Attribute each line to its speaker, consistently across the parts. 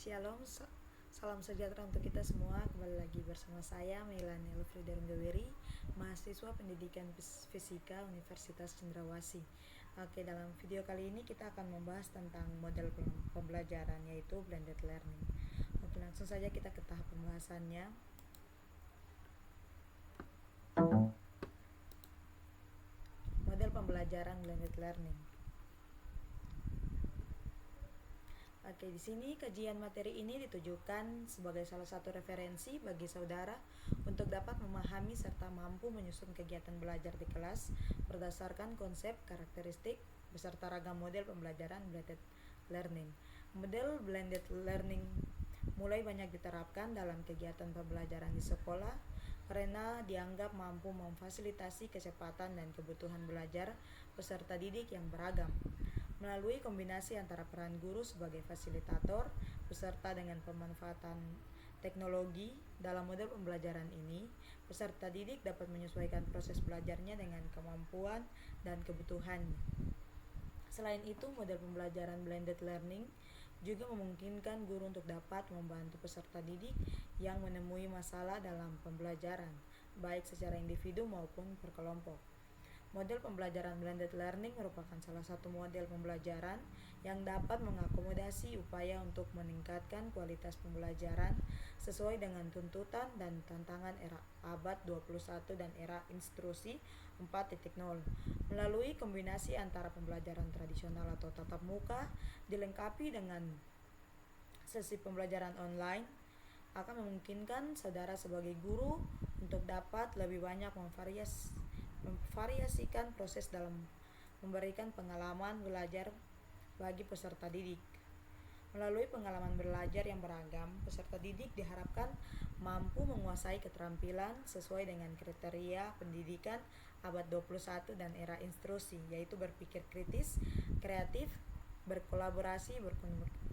Speaker 1: Shalom, salam sejahtera untuk kita semua. Kembali lagi bersama saya Melanie Elfrida Runggaweri, mahasiswa pendidikan fisika Universitas Cendrawasih. Oke, dalam video kali ini kita akan membahas tentang model pembelajaran, yaitu blended learning. Oke, langsung saja kita ke tahap pembahasannya. Model pembelajaran blended learning. Oke, di sini kajian materi ini ditujukan sebagai salah satu referensi bagi saudara untuk dapat memahami serta mampu menyusun kegiatan belajar di kelas berdasarkan konsep, karakteristik, beserta ragam model pembelajaran blended learning. Model blended learning mulai banyak diterapkan dalam kegiatan pembelajaran di sekolah karena dianggap mampu memfasilitasi kecepatan dan kebutuhan belajar peserta didik yang beragam. Melalui kombinasi antara peran guru sebagai fasilitator beserta dengan pemanfaatan teknologi dalam model pembelajaran ini, peserta didik dapat menyesuaikan proses belajarnya dengan kemampuan dan kebutuhannya. Selain itu, model pembelajaran blended learning juga memungkinkan guru untuk dapat membantu peserta didik yang menemui masalah dalam pembelajaran, baik secara individu maupun berkelompok. Model pembelajaran blended learning merupakan salah satu model pembelajaran yang dapat mengakomodasi upaya untuk meningkatkan kualitas pembelajaran sesuai dengan tuntutan dan tantangan era abad 21 dan era instruksi 4.0 melalui kombinasi antara pembelajaran tradisional atau tatap muka dilengkapi dengan sesi pembelajaran online akan memungkinkan saudara sebagai guru untuk dapat lebih banyak memvariasikan proses dalam memberikan pengalaman belajar bagi peserta didik. Melalui pengalaman belajar yang beragam, peserta didik diharapkan mampu menguasai keterampilan sesuai dengan kriteria pendidikan abad 21 dan era instruksi, yaitu berpikir kritis, kreatif, berkolaborasi,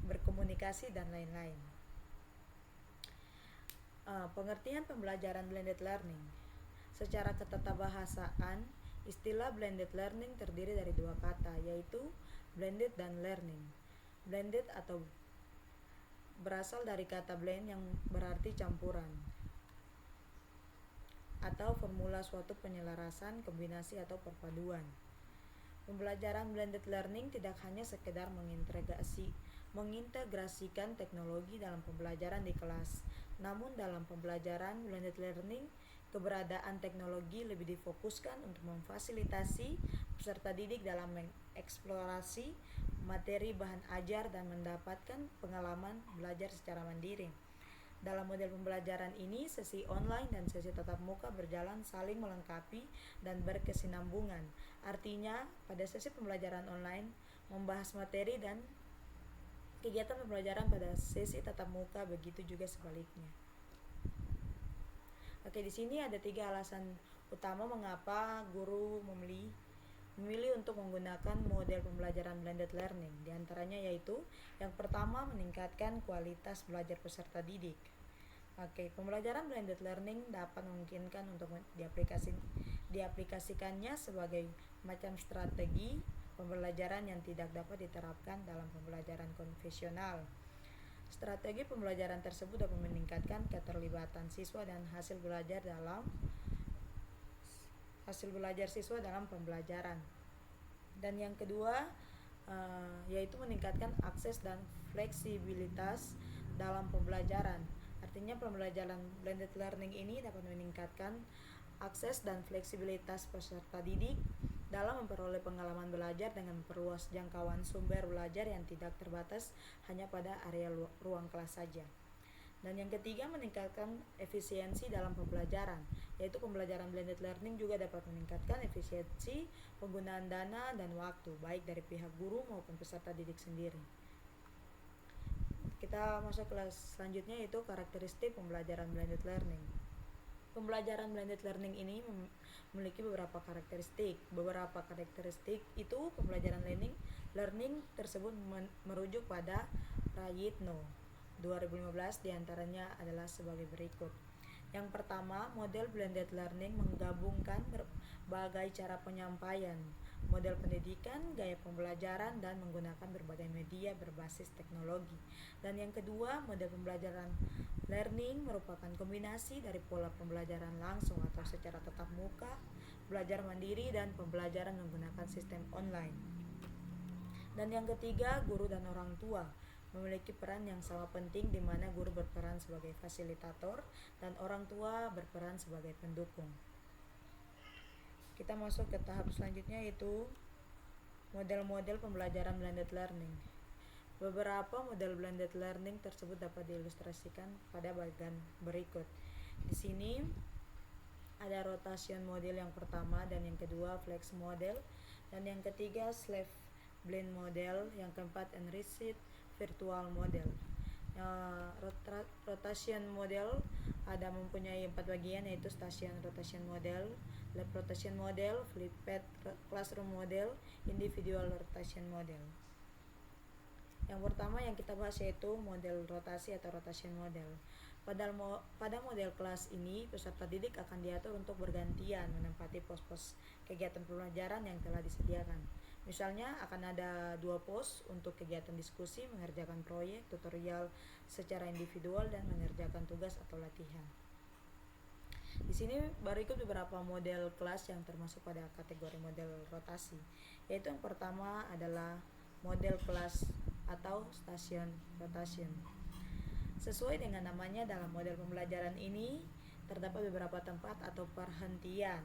Speaker 1: berkomunikasi, dan lain-lain. Pengertian pembelajaran blended learning. Secara ketatabahasaan, istilah blended learning terdiri dari dua kata, yaitu blended dan learning. Blended atau berasal dari kata blend yang berarti campuran atau formula suatu penyelarasan, kombinasi atau perpaduan. Pembelajaran blended learning tidak hanya sekedar mengintegrasikan teknologi dalam pembelajaran di kelas, namun dalam pembelajaran blended learning, keberadaan teknologi lebih difokuskan untuk memfasilitasi peserta didik dalam mengeksplorasi materi bahan ajar dan mendapatkan pengalaman belajar secara mandiri. Dalam model pembelajaran ini, sesi online dan sesi tatap muka berjalan saling melengkapi dan berkesinambungan. Artinya, pada sesi pembelajaran online membahas materi dan kegiatan pembelajaran pada sesi tatap muka, begitu juga sebaliknya. Oke, di sini ada 3 alasan utama mengapa guru memilih untuk menggunakan model pembelajaran blended learning. Di antaranya yaitu yang pertama, meningkatkan kualitas belajar peserta didik. Oke, pembelajaran blended learning dapat memungkinkan untuk diaplikasikannya sebagai macam strategi pembelajaran yang tidak dapat diterapkan dalam pembelajaran konvensional. Strategi pembelajaran tersebut dapat meningkatkan keterlibatan siswa dan hasil belajar siswa dalam pembelajaran. Dan yang kedua yaitu meningkatkan akses dan fleksibilitas dalam pembelajaran. Artinya pembelajaran blended learning ini dapat meningkatkan akses dan fleksibilitas peserta didik dalam memperoleh pengalaman belajar dengan memperluas jangkauan sumber belajar yang tidak terbatas hanya pada area ruang kelas saja. Dan yang ketiga, meningkatkan efisiensi dalam pembelajaran, yaitu pembelajaran blended learning juga dapat meningkatkan efisiensi penggunaan dana dan waktu, baik dari pihak guru maupun peserta didik sendiri. Kita masuk kelas selanjutnya, yaitu karakteristik pembelajaran blended learning. Pembelajaran blended learning ini memiliki beberapa karakteristik. Beberapa karakteristik itu pembelajaran learning tersebut merujuk pada Prayitno 2015, diantaranya adalah sebagai berikut. Yang pertama, model blended learning menggabungkan berbagai cara penyampaian, model pendidikan, gaya pembelajaran, dan menggunakan berbagai media berbasis teknologi. Dan yang kedua, model pembelajaran learning merupakan kombinasi dari pola pembelajaran langsung atau secara tatap muka, belajar mandiri, dan pembelajaran menggunakan sistem online. Dan yang ketiga, guru dan orang tua memiliki peran yang sama penting, di mana guru berperan sebagai fasilitator dan orang tua berperan sebagai pendukung. Kita masuk ke tahap selanjutnya, yaitu model-model pembelajaran blended learning. Beberapa model blended learning tersebut dapat diilustrasikan pada bagian berikut. Di sini ada rotation model yang pertama, dan yang kedua flex model, dan yang ketiga slave blend model, yang keempat enriched virtual model. Rotation model ada mempunyai 4 bagian, yaitu station rotation model, lab rotation model, flipped classroom model, individual rotation model. Yang pertama yang kita bahas yaitu model rotasi atau rotation model. Pada model kelas ini, peserta didik akan diatur untuk bergantian menempati pos-pos kegiatan pembelajaran yang telah disediakan. Misalnya akan ada 2 pos untuk kegiatan diskusi, mengerjakan proyek, tutorial secara individual, dan mengerjakan tugas atau latihan. Di sini berikut beberapa model kelas yang termasuk pada kategori model rotasi, yaitu yang pertama adalah model kelas atau station rotation. Sesuai dengan namanya, dalam model pembelajaran ini terdapat beberapa tempat atau perhentian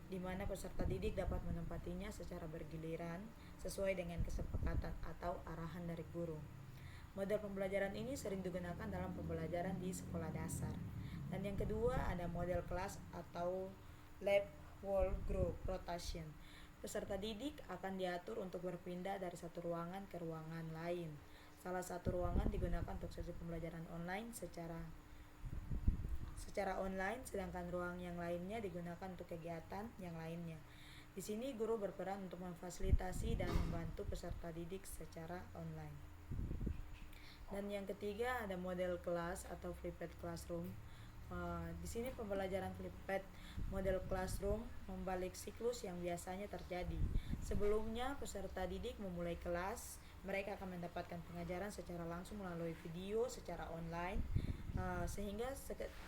Speaker 1: di mana peserta didik dapat menempatinya secara bergiliran sesuai dengan kesepakatan atau arahan dari guru. Model pembelajaran ini sering digunakan dalam pembelajaran di sekolah dasar. Dan yang kedua ada model kelas atau lab whole group rotation. Peserta didik akan diatur untuk berpindah dari satu ruangan ke ruangan lain. Salah satu ruangan digunakan untuk sesi pembelajaran online secara online, sedangkan ruang yang lainnya digunakan untuk kegiatan yang lainnya. Di sini guru berperan untuk memfasilitasi dan membantu peserta didik secara online. Dan yang ketiga ada model kelas atau flipped classroom. Di sini pembelajaran flipped model classroom membalik siklus yang biasanya terjadi. Sebelumnya peserta didik memulai kelas, mereka akan mendapatkan pengajaran secara langsung melalui video secara online, sehingga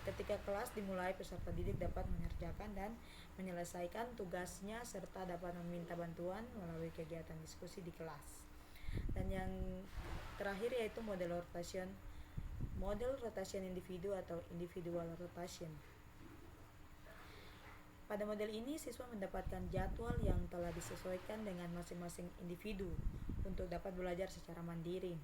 Speaker 1: ketika kelas dimulai peserta didik dapat mengerjakan dan menyelesaikan tugasnya serta dapat meminta bantuan melalui kegiatan diskusi di kelas. Dan yang terakhir yaitu model rotation individu atau individual rotation. Pada model ini siswa mendapatkan jadwal yang telah disesuaikan dengan masing-masing individu untuk dapat belajar secara mandiri.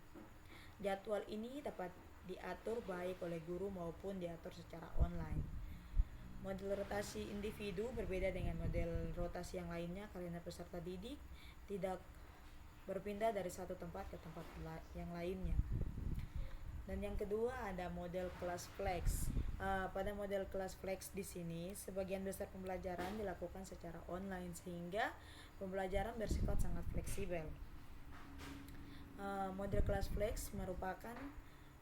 Speaker 1: Jadwal ini dapat diatur baik oleh guru maupun diatur secara online. Model rotasi individu berbeda dengan model rotasi yang lainnya karena peserta didik tidak berpindah dari satu tempat ke tempat yang lainnya. Dan yang kedua ada model kelas flex. Pada model kelas flex di sini sebagian besar pembelajaran dilakukan secara online sehingga pembelajaran bersifat sangat fleksibel. Model kelas flex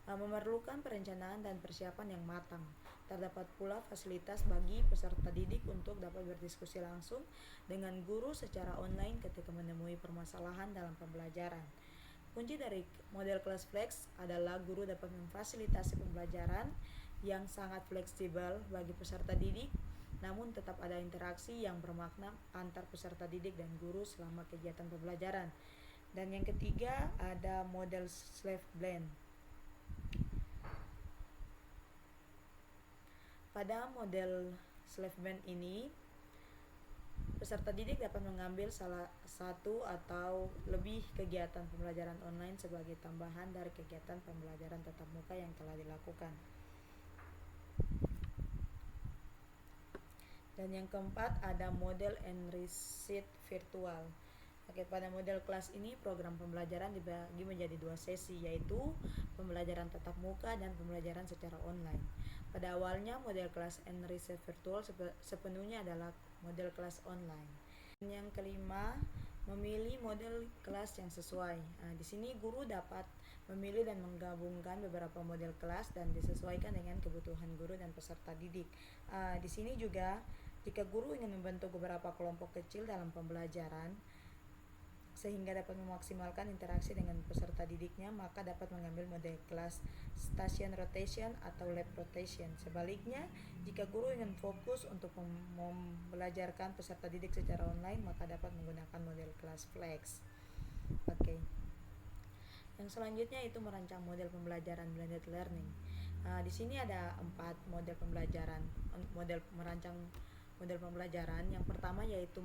Speaker 1: memerlukan perencanaan dan persiapan yang matang. Terdapat pula fasilitas bagi peserta didik untuk dapat berdiskusi langsung dengan guru secara online ketika menemui permasalahan dalam pembelajaran. Kunci dari model kelas flex adalah guru dapat memfasilitasi pembelajaran yang sangat fleksibel bagi peserta didik, namun tetap ada interaksi yang bermakna antar peserta didik dan guru selama kegiatan pembelajaran. Dan yang ketiga ada model slave blend. Pada model slave blend ini, peserta didik dapat mengambil salah satu atau lebih kegiatan pembelajaran online sebagai tambahan dari kegiatan pembelajaran tatap muka yang telah dilakukan. Dan yang keempat ada model enriched virtual. Pada model kelas ini program pembelajaran dibagi menjadi 2 sesi, yaitu pembelajaran tatap muka dan pembelajaran secara online. Pada awalnya model kelas enriched virtual sepenuhnya adalah model kelas online. Dan yang kelima, memilih model kelas yang sesuai. Di sini guru dapat memilih dan menggabungkan beberapa model kelas dan disesuaikan dengan kebutuhan guru dan peserta didik. Di sini juga jika guru ingin membentuk beberapa kelompok kecil dalam pembelajaran, sehingga dapat memaksimalkan interaksi dengan peserta didiknya, maka dapat mengambil model kelas station rotation atau lab rotation. Sebaliknya, jika guru ingin fokus untuk membelajarkan peserta didik secara online, maka dapat menggunakan model kelas flex. Oke. Yang selanjutnya itu merancang model pembelajaran blended learning. Di sini ada 4 model pembelajaran, merancang model pembelajaran. Yang pertama yaitu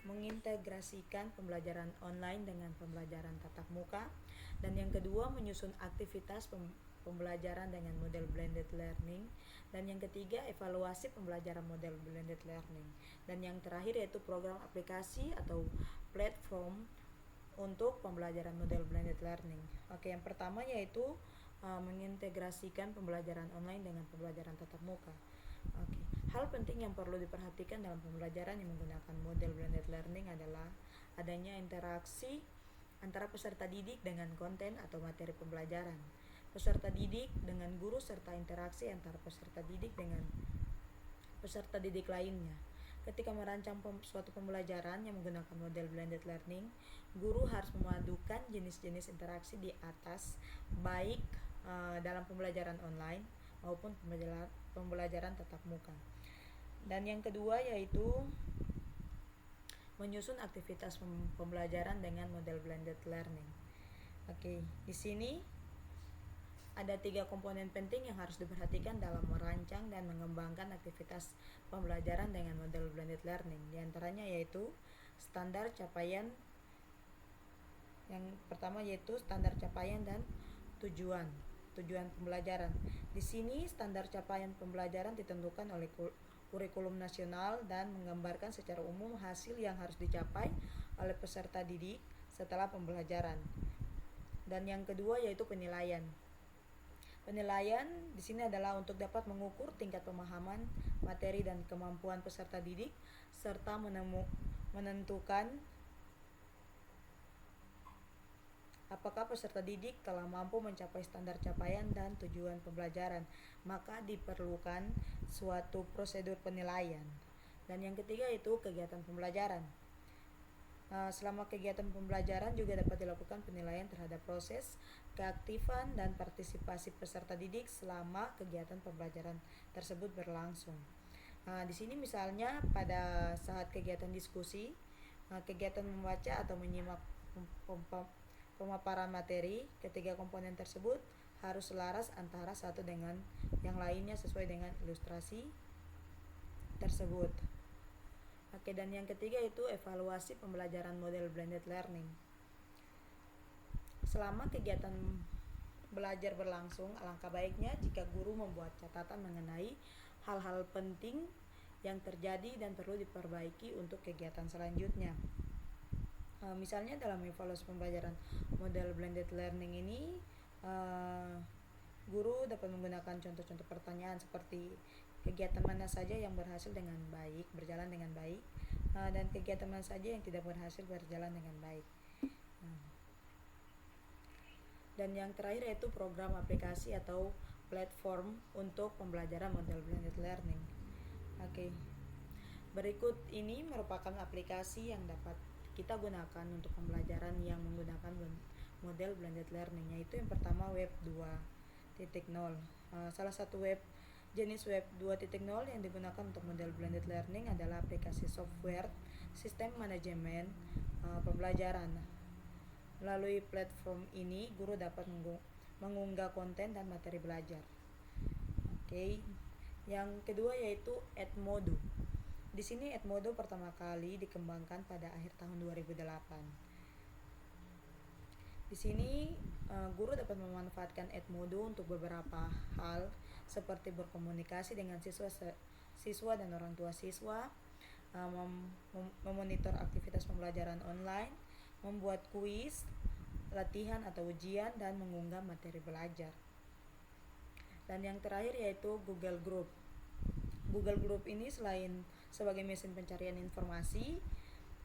Speaker 1: mengintegrasikan pembelajaran online dengan pembelajaran tatap muka, dan yang kedua menyusun aktivitas pembelajaran dengan model blended learning, dan yang ketiga evaluasi pembelajaran model blended learning, dan yang terakhir yaitu program aplikasi atau platform untuk pembelajaran model blended learning. Oke, yang pertama yaitu mengintegrasikan pembelajaran online dengan pembelajaran tatap muka. Oke. Hal penting yang perlu diperhatikan dalam pembelajaran yang menggunakan model blended learning adalah adanya interaksi antara peserta didik dengan konten atau materi pembelajaran, peserta didik dengan guru, serta interaksi antara peserta didik dengan peserta didik lainnya. Ketika merancang suatu pembelajaran yang menggunakan model blended learning, guru harus memadukan jenis-jenis interaksi di atas, baik dalam pembelajaran online maupun pembelajaran tatap muka. Dan yang kedua yaitu menyusun aktivitas pembelajaran dengan model blended learning. Oke, di sini ada 3 komponen penting yang harus diperhatikan dalam merancang dan mengembangkan aktivitas pembelajaran dengan model blended learning. Di antaranya yaitu standar capaian. Yang pertama yaitu standar capaian dan tujuan pembelajaran. Di sini standar capaian pembelajaran ditentukan oleh kurikulum nasional dan menggambarkan secara umum hasil yang harus dicapai oleh peserta didik setelah pembelajaran. Dan yang kedua yaitu penilaian. Penilaian di sini adalah untuk dapat mengukur tingkat pemahaman materi dan kemampuan peserta didik, serta menentukan apakah peserta didik telah mampu mencapai standar capaian dan tujuan pembelajaran, maka diperlukan suatu prosedur penilaian. Dan yang ketiga itu kegiatan pembelajaran. Selama kegiatan pembelajaran juga dapat dilakukan penilaian terhadap proses, keaktifan, dan partisipasi peserta didik selama kegiatan pembelajaran tersebut berlangsung. Di sini misalnya pada saat kegiatan diskusi, kegiatan membaca atau menyimak pemaparan materi, ketiga komponen tersebut harus selaras antara satu dengan yang lainnya sesuai dengan ilustrasi tersebut. Oke, dan yang ketiga itu evaluasi pembelajaran model blended learning. Selama kegiatan belajar berlangsung, alangkah baiknya jika guru membuat catatan mengenai hal-hal penting yang terjadi dan perlu diperbaiki untuk kegiatan selanjutnya. Misalnya dalam evaluasi pembelajaran model blended learning ini, guru dapat menggunakan contoh-contoh pertanyaan seperti kegiatan mana saja yang berjalan dengan baik, dan kegiatan mana saja yang tidak berhasil berjalan dengan baik. Dan yang terakhir yaitu program aplikasi atau platform untuk pembelajaran model blended learning. Oke. Berikut ini merupakan aplikasi yang dapat kita gunakan untuk pembelajaran yang menggunakan model blended learning, yaitu yang pertama Web 2.0. Salah satu jenis Web 2.0 yang digunakan untuk model blended learning adalah aplikasi software sistem manajemen pembelajaran. Melalui platform ini, guru dapat mengunggah konten dan materi belajar. Oke. Yang kedua yaitu Edmodo. Di sini Edmodo pertama kali dikembangkan pada akhir tahun 2008. Di sini guru dapat memanfaatkan Edmodo untuk beberapa hal seperti berkomunikasi dengan siswa dan orang tua siswa, memonitor aktivitas pembelajaran online, membuat kuis, latihan atau ujian, dan mengunggah materi belajar. Dan yang terakhir yaitu Google Group. Google Group ini selain sebagai mesin pencarian informasi,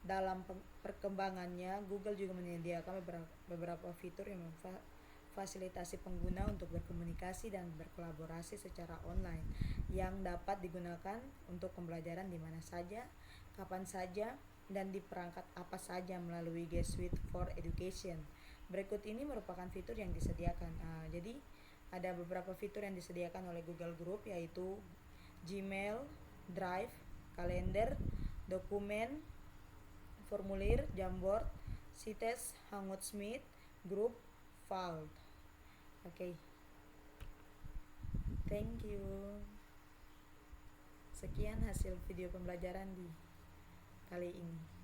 Speaker 1: dalam perkembangannya Google juga menyediakan beberapa fitur yang memfasilitasi pengguna untuk berkomunikasi dan berkolaborasi secara online yang dapat digunakan untuk pembelajaran di mana saja, kapan saja, dan di perangkat apa saja melalui G Suite for Education. Berikut ini merupakan fitur yang disediakan. Jadi ada beberapa fitur yang disediakan oleh Google Group, yaitu Gmail, Drive, kalender, dokumen, formulir, Jamboard, Cites, Hangout Meet, Group, Vault. Oke. Thank you. Sekian hasil video pembelajaran di kali ini.